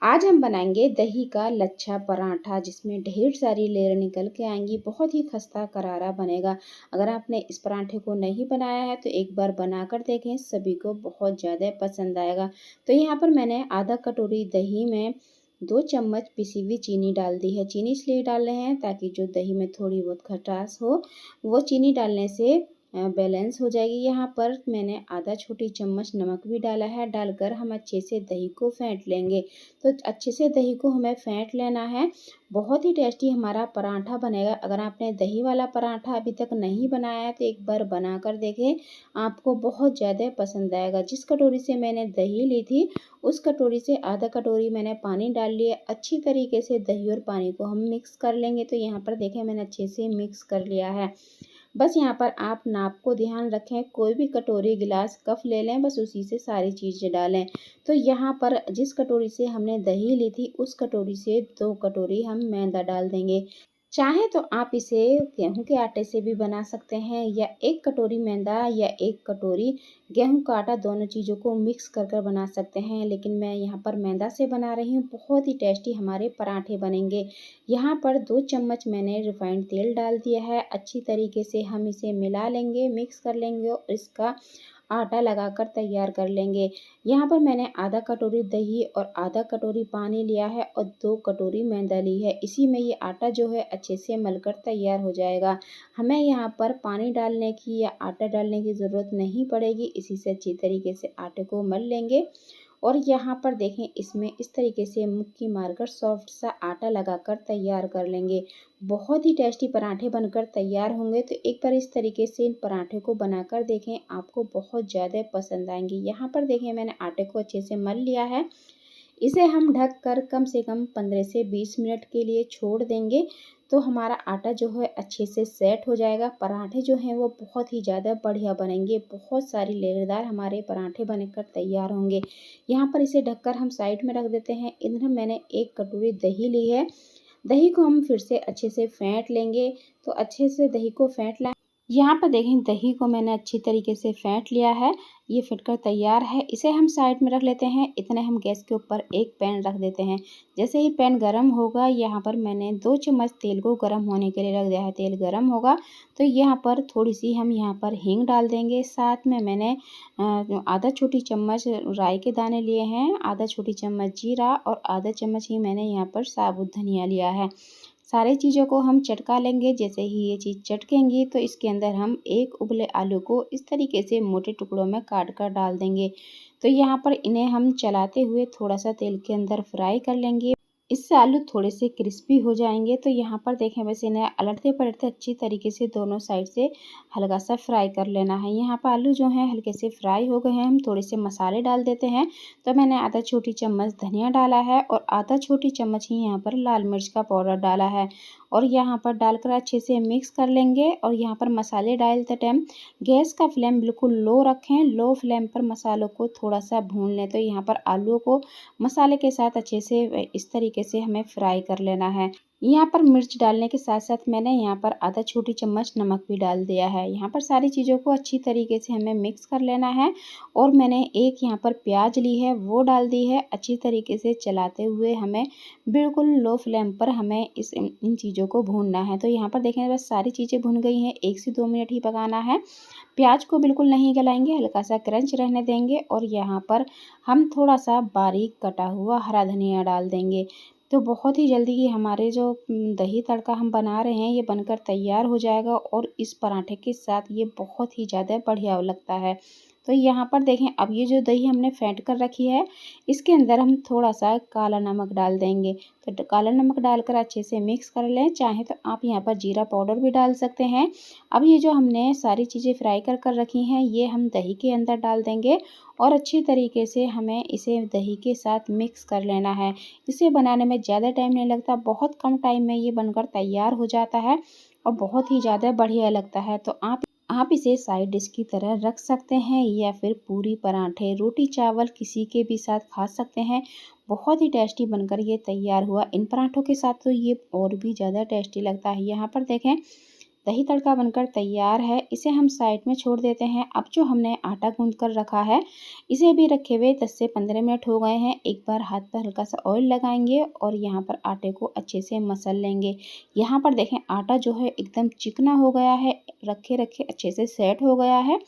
आज हम बनाएंगे दही का लच्छा पराठा जिसमें ढेर सारी लेयर निकल के आएंगी। बहुत ही खस्ता करारा बनेगा। अगर आपने इस पराठे को नहीं बनाया है तो एक बार बनाकर देखें, सभी को बहुत ज़्यादा पसंद आएगा। तो यहाँ पर मैंने आधा कटोरी दही में 2 चम्मच पिसी हुई चीनी डाल दी है। चीनी इसलिए डाल रहे हैं ताकि जो दही में थोड़ी बहुत खटास हो वो चीनी डालने से बैलेंस हो जाएगी। यहाँ पर मैंने आधा छोटी चम्मच नमक भी डाला है। डालकर हम अच्छे से दही को फेंट लेंगे। तो अच्छे से दही को हमें फेंट लेना है। बहुत ही टेस्टी हमारा पराठा बनेगा। अगर आपने दही वाला पराठा अभी तक नहीं बनाया है तो एक बार बना कर देखें, आपको बहुत ज़्यादा पसंद आएगा। जिस कटोरी से मैंने दही ली थी उस कटोरी से आधा कटोरी मैंने पानी डाल लिया। अच्छी तरीके से दही और पानी को हम मिक्स कर लेंगे। तो यहाँ पर देखें मैंने अच्छे से मिक्स कर लिया है। बस यहाँ पर आप नाप को ध्यान रखें, कोई भी कटोरी गिलास कप ले लें, बस उसी से सारी चीज़ें डालें। तो यहाँ पर जिस कटोरी से हमने दही ली थी उस कटोरी से 2 कटोरी हम मैदा डाल देंगे। चाहे तो आप इसे गेहूं के आटे से भी बना सकते हैं, या 1 कटोरी मैदा या 1 कटोरी गेहूं का आटा, दोनों चीज़ों को मिक्स कर कर बना सकते हैं। लेकिन मैं यहाँ पर मैदा से बना रही हूँ। बहुत ही टेस्टी हमारे पराठे बनेंगे। यहाँ पर 2 चम्मच मैंने रिफाइंड तेल डाल दिया है। अच्छी तरीके से हम इसे मिला लेंगे, मिक्स कर लेंगे और इसका आटा लगाकर तैयार कर लेंगे। यहाँ पर मैंने आधा कटोरी दही और आधा कटोरी पानी लिया है और 2 कटोरी मैदा ली है। इसी में ये आटा जो है अच्छे से मलकर तैयार हो जाएगा। हमें यहाँ पर पानी डालने की या आटा डालने की ज़रूरत नहीं पड़ेगी। इसी से अच्छी तरीके से आटे को मल लेंगे। और यहाँ पर देखें, इसमें इस तरीके से मुक्की मारकर सॉफ्ट सा आटा लगाकर तैयार कर लेंगे। बहुत ही टेस्टी पराठे बनकर तैयार होंगे। तो एक बार इस तरीके से इन पराठे को बनाकर देखें, आपको बहुत ज़्यादा पसंद आएंगे। यहाँ पर देखें मैंने आटे को अच्छे से मल लिया है। इसे हम ढक कर कम से कम 15 से 20 मिनट के लिए छोड़ देंगे। तो हमारा आटा जो है अच्छे से सेट हो जाएगा। पराठे जो हैं वो बहुत ही ज़्यादा बढ़िया बनेंगे। बहुत सारी लेयरदार हमारे पराठे बनकर तैयार होंगे। यहाँ पर इसे ढककर हम साइड में रख देते हैं। इधर मैंने 1 कटोरी दही ली है। दही को हम फिर से अच्छे से फेंट लेंगे। तो अच्छे से दही को फेंट लें। यहाँ पर देखें दही को मैंने अच्छी तरीके से फेंट लिया है। ये फिट कर तैयार है। इसे हम साइड में रख लेते हैं। इतने हम गैस के ऊपर एक पैन रख देते हैं। जैसे ही पैन गर्म होगा, यहाँ पर मैंने 2 चम्मच तेल को गर्म होने के लिए रख दिया है। तेल गर्म होगा तो यहाँ पर थोड़ी सी हम यहाँ पर हींग डाल देंगे। साथ में मैंने आधा छोटी चम्मच राई के दाने लिए हैं, आधा छोटी चम्मच जीरा और आधा चम्मच ही मैंने यहाँ पर साबुत धनिया लिया है। सारी चीज़ों को हम चटका लेंगे। जैसे ही ये चीज़ चटकेंगी तो इसके अंदर हम एक उबले आलू को इस तरीके से मोटे टुकड़ों में काट कर डाल देंगे। तो यहाँ पर इन्हें हम चलाते हुए थोड़ा सा तेल के अंदर फ्राई कर लेंगे। इससे आलू थोड़े से क्रिस्पी हो जाएंगे। तो यहाँ पर देखें वैसे इन्हें अलटते पलटते अच्छी तरीके से दोनों साइड से हल्का सा फ्राई कर लेना है। यहाँ पर आलू जो हैं हल्के से फ्राई हो गए हैं। हम थोड़े से मसाले डाल देते हैं। तो मैंने आधा छोटी चम्मच धनिया डाला है और आधा छोटी चम्मच ही यहाँ पर लाल मिर्च का पाउडर डाला है। और यहाँ पर डालकर अच्छे से मिक्स कर लेंगे। और यहाँ पर मसाले डालते टाइम गैस का फ्लेम बिल्कुल लो रखें। लो फ्लेम पर मसालों को थोड़ा सा भून लें। तो यहाँ पर आलू को मसाले के साथ अच्छे से इस तरीके से हमें फ्राई कर लेना है। यहाँ पर मिर्च डालने के साथ साथ मैंने यहाँ पर आधा छोटी चम्मच नमक भी डाल दिया है। यहाँ पर सारी चीज़ों को अच्छी तरीके से हमें मिक्स कर लेना है। और मैंने एक यहाँ पर प्याज ली है, वो डाल दी है। अच्छी तरीके से चलाते हुए हमें बिल्कुल लो फ्लेम पर हमें इन चीज़ों को भूनना है। तो यहाँ पर देखें बस सारी चीज़ें भुन गई हैं। 1 से 2 मिनट ही पकाना है। प्याज को बिल्कुल नहीं गलाएंगे, हल्का सा क्रंच रहने देंगे। और यहाँ पर हम थोड़ा सा बारीक कटा हुआ हरा धनिया डाल देंगे। तो बहुत ही जल्दी ही हमारे जो दही तड़का हम बना रहे हैं ये बनकर तैयार हो जाएगा। और इस पराठे के साथ ये बहुत ही ज़्यादा बढ़िया लगता है। तो यहाँ पर देखें, अब ये जो दही हमने फेंट कर रखी है इसके अंदर हम थोड़ा सा काला नमक डाल देंगे। तो काला नमक डालकर अच्छे से मिक्स कर लें। चाहे तो आप यहाँ पर जीरा पाउडर भी डाल सकते हैं। अब ये जो हमने सारी चीज़ें फ्राई कर कर रखी हैं ये हम दही के अंदर डाल देंगे। और अच्छी तरीके से हमें इसे दही के साथ मिक्स कर लेना है। इसे बनाने में ज़्यादा टाइम नहीं लगता, बहुत कम टाइम में ये बनकर तैयार हो जाता है और बहुत ही ज़्यादा बढ़िया लगता है। तो आप इसे साइड डिश की तरह रख सकते हैं या फिर पूरी पराठे रोटी चावल किसी के भी साथ खा सकते हैं। बहुत ही टेस्टी बनकर ये तैयार हुआ। इन पराठों के साथ तो ये और भी ज़्यादा टेस्टी लगता है। यहाँ पर देखें दही तड़का बनकर तैयार है। इसे हम साइड में छोड़ देते हैं। अब जो हमने आटा गूँथ कर रखा है, इसे भी रखे हुए 10 से 15 मिनट हो गए हैं। एक बार हाथ पर हल्का सा ऑयल लगाएंगे और यहाँ पर आटे को अच्छे से मसल लेंगे। यहाँ पर देखें आटा जो है एकदम चिकना हो गया है, रखे रखे अच्छे से सेट हो गया है।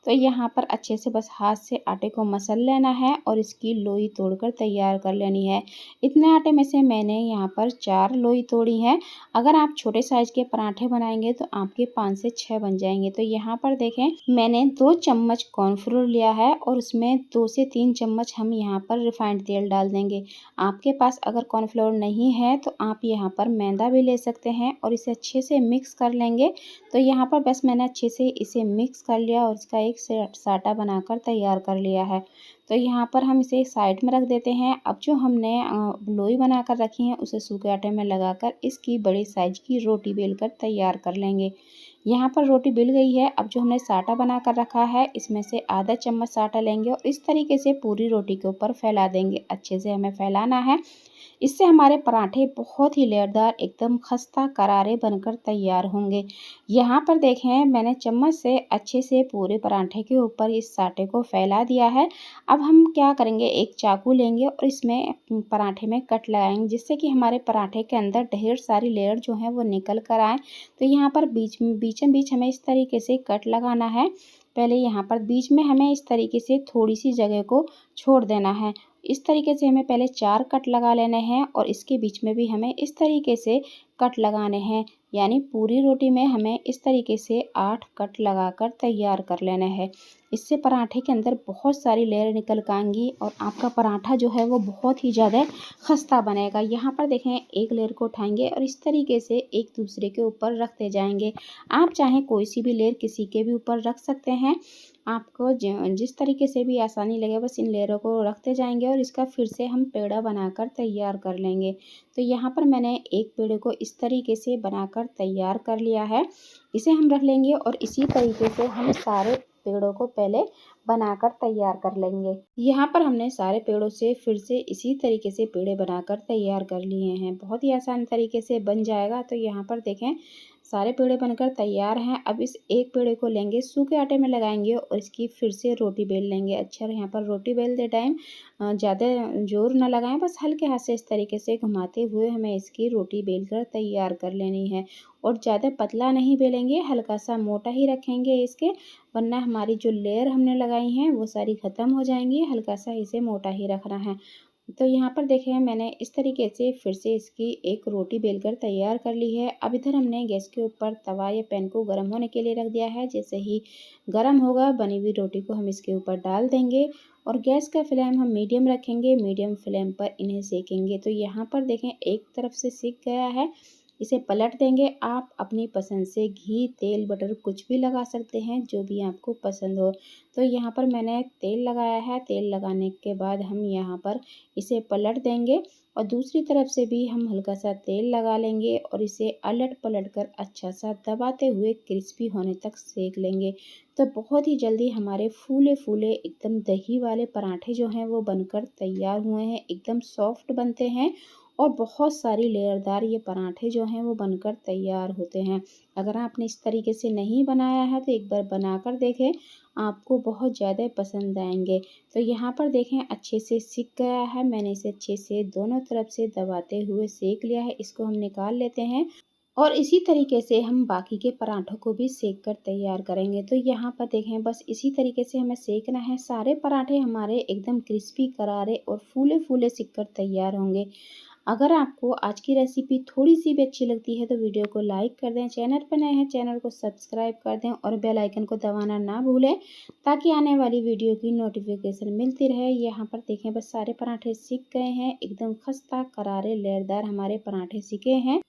तो यहाँ पर अच्छे से बस हाथ से आटे को मसल लेना है और इसकी लोई तोड़कर तैयार कर लेनी है। इतने आटे में से मैंने यहाँ पर 4 लोई तोड़ी हैं। अगर आप छोटे साइज़ के पराठे बनाएंगे तो आपके 5 से 6 बन जाएंगे। तो यहाँ पर देखें मैंने 2 चम्मच कॉर्नफ्लोर लिया है और उसमें 2 से 3 चम्मच हम यहाँ पर रिफाइंड तेल डाल देंगे। आपके पास अगर कॉर्नफ्लोर नहीं है तो आप यहाँ पर मैदा भी ले सकते हैं और इसे अच्छे से मिक्स कर लेंगे। तो यहाँ पर बस मैंने अच्छे से इसे मिक्स कर लिया और इसका एक साटा बनाकर तैयार कर लिया है। तो यहाँ पर हम इसे साइड में रख देते हैं। अब जो हमने लोई बनाकर रखी है उसे सूखे आटे में लगाकर इसकी बड़ी साइज की रोटी बेलकर तैयार कर लेंगे। यहाँ पर रोटी बिल गई है। अब जो हमने साटा बना कर रखा है इसमें से आधा चम्मच साटा लेंगे और इस तरीके से पूरी रोटी के ऊपर फैला देंगे। अच्छे से हमें फैलाना है। इससे हमारे पराठे बहुत ही लेयरदार एकदम खस्ता करारे बनकर तैयार होंगे। यहाँ पर देखें मैंने चम्मच से अच्छे से पूरे पराठे के ऊपर इस साटे को फैला दिया है। अब हम क्या करेंगे, एक चाकू लेंगे और इसमें पराठे में कट लगाएंगे जिससे कि हमारे पराठे के अंदर ढेर सारी लेयर जो है वो निकल कर आए। तो यहाँ पर बीचों बीच हमें इस तरीके से कट लगाना है। पहले यहाँ पर बीच में हमें इस तरीके से थोड़ी सी जगह को छोड़ देना है। इस तरीके से हमें पहले 4 कट लगा लेने हैं और इसके बीच में भी हमें इस तरीके से कट लगाने हैं। यानी पूरी रोटी में हमें इस तरीके से 8 कट लगाकर तैयार कर लेना है। इससे पराठे के अंदर बहुत सारी लेयर निकल कर आएंगी और आपका पराठा जो है वो बहुत ही ज़्यादा खस्ता बनेगा। यहाँ पर देखें एक लेयर को उठाएंगे और इस तरीके से एक दूसरे के ऊपर रखते जाएंगे। आप चाहें कोई सी भी लेयर किसी के भी ऊपर रख सकते हैं। आपको जिस तरीके से भी आसानी लगे बस इन लेयरों को रखते जाएंगे और इसका फिर से हम पेड़ा बनाकर तैयार कर लेंगे। तो यहाँ पर मैंने एक पेड़े को इस तरीके से बनाकर तैयार कर लिया है। इसे हम रख लेंगे और इसी तरीके से हम सारे पेड़ों को पहले बनाकर तैयार कर लेंगे। यहाँ पर हमने सारे पेड़ों से फिर से इसी तरीके से पेड़े बनाकर तैयार कर लिए हैं। बहुत ही आसान तरीके से बन जाएगा। तो यहाँ पर देखें सारे पेड़े बनकर तैयार हैं। अब इस एक पेड़े को लेंगे, सूखे आटे में लगाएंगे और इसकी फिर से रोटी बेल लेंगे। अच्छा यहाँ पर रोटी बेलते टाइम ज़्यादा जोर न लगाएं, बस हल्के हाथ से इस तरीके से घुमाते हुए हमें इसकी रोटी बेलकर तैयार कर लेनी है। और ज़्यादा पतला नहीं बेलेंगे, हल्का सा मोटा ही रखेंगे इसके, वरना हमारी जो लेयर हमने लगाई हैं वो सारी ख़त्म हो जाएंगी। हल्का सा इसे मोटा ही रखना है। तो यहाँ पर देखें मैंने इस तरीके से फिर से इसकी एक रोटी बेलकर तैयार कर ली है। अब इधर हमने गैस के ऊपर तवा या पैन को गर्म होने के लिए रख दिया है। जैसे ही गर्म होगा बनी हुई रोटी को हम इसके ऊपर डाल देंगे और गैस का फ्लेम हम मीडियम रखेंगे। मीडियम फ्लेम पर इन्हें सेकेंगे। तो यहाँ पर देखें एक तरफ से सिक गया है, इसे पलट देंगे। आप अपनी पसंद से घी, तेल, बटर कुछ भी लगा सकते हैं, जो भी आपको पसंद हो। तो यहाँ पर मैंने तेल लगाया है। तेल लगाने के बाद हम यहाँ पर इसे पलट देंगे और दूसरी तरफ से भी हम हल्का सा तेल लगा लेंगे और इसे अलट पलट कर अच्छा सा दबाते हुए क्रिस्पी होने तक सेक लेंगे। तो बहुत ही जल्दी हमारे फूले फूले एकदम दही वाले पराठे जो हैं वो बनकर तैयार हुए हैं। एकदम सॉफ्ट बनते हैं और बहुत सारी लेयरदार ये पराठे जो हैं वो बनकर तैयार होते हैं। अगर आपने इस तरीके से नहीं बनाया है तो एक बार बनाकर देखें, आपको बहुत ज़्यादा पसंद आएंगे। तो यहाँ पर देखें अच्छे से सिक गया है। मैंने इसे अच्छे से दोनों तरफ से दबाते हुए सेक लिया है। इसको हम निकाल लेते हैं और इसी तरीके से हम बाकी के पराठों को भी सेक कर तैयार करेंगे। तो यहाँ पर देखें बस इसी तरीके से हमें सेकना है। सारे पराठे हमारे एकदम क्रिस्पी, करारे और फूले फूले सिक कर तैयार होंगे। अगर आपको आज की रेसिपी थोड़ी सी भी अच्छी लगती है तो वीडियो को लाइक कर दें। चैनल पर नए हैं चैनल को सब्सक्राइब कर दें और बेल आइकन को दबाना ना भूलें ताकि आने वाली वीडियो की नोटिफिकेशन मिलती रहे। यहाँ पर देखें बस सारे पराठे सिक गए हैं। एकदम खस्ता करारे लेयरदार हमारे पराठे सिके हैं।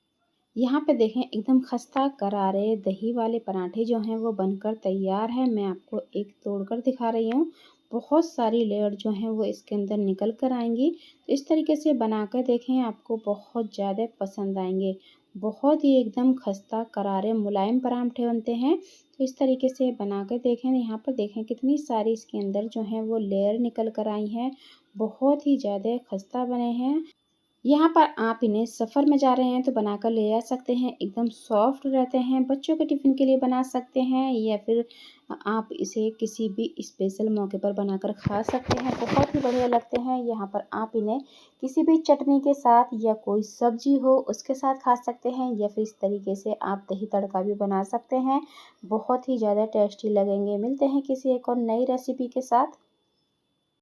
यहाँ पे देखें एकदम खस्ता करारे दही वाले पराठे जो हैं वो बनकर तैयार है। मैं आपको एक तोड़कर दिखा रही हूँ। बहुत सारी लेयर जो हैं वो इसके अंदर निकल कर आएंगी। तो इस तरीके से बनाकर देखें, आपको बहुत ज़्यादा पसंद आएंगे। बहुत ही एकदम खस्ता करारे मुलायम पराठे बनते हैं। तो इस तरीके से बनाकर देखें। यहाँ पर देखें कितनी सारी इसके अंदर जो हैं वो लेयर निकल कर आई हैं। बहुत ही ज़्यादा खस्ता बने हैं। यहाँ पर आप इन्हें सफ़र में जा रहे हैं तो बनाकर ले जा सकते हैं, एकदम सॉफ्ट रहते हैं, बच्चों के टिफ़िन के लिए बना सकते हैं या फिर आप इसे किसी भी स्पेशल मौके पर बनाकर खा सकते हैं, बहुत ही बढ़िया लगते हैं। यहाँ पर आप इन्हें किसी भी चटनी के साथ या कोई सब्ज़ी हो उसके साथ खा सकते हैं या फिर इस तरीके से आप दही तड़का भी बना सकते हैं, बहुत ही ज़्यादा टेस्टी लगेंगे। मिलते हैं किसी एक और नई रेसिपी के साथ।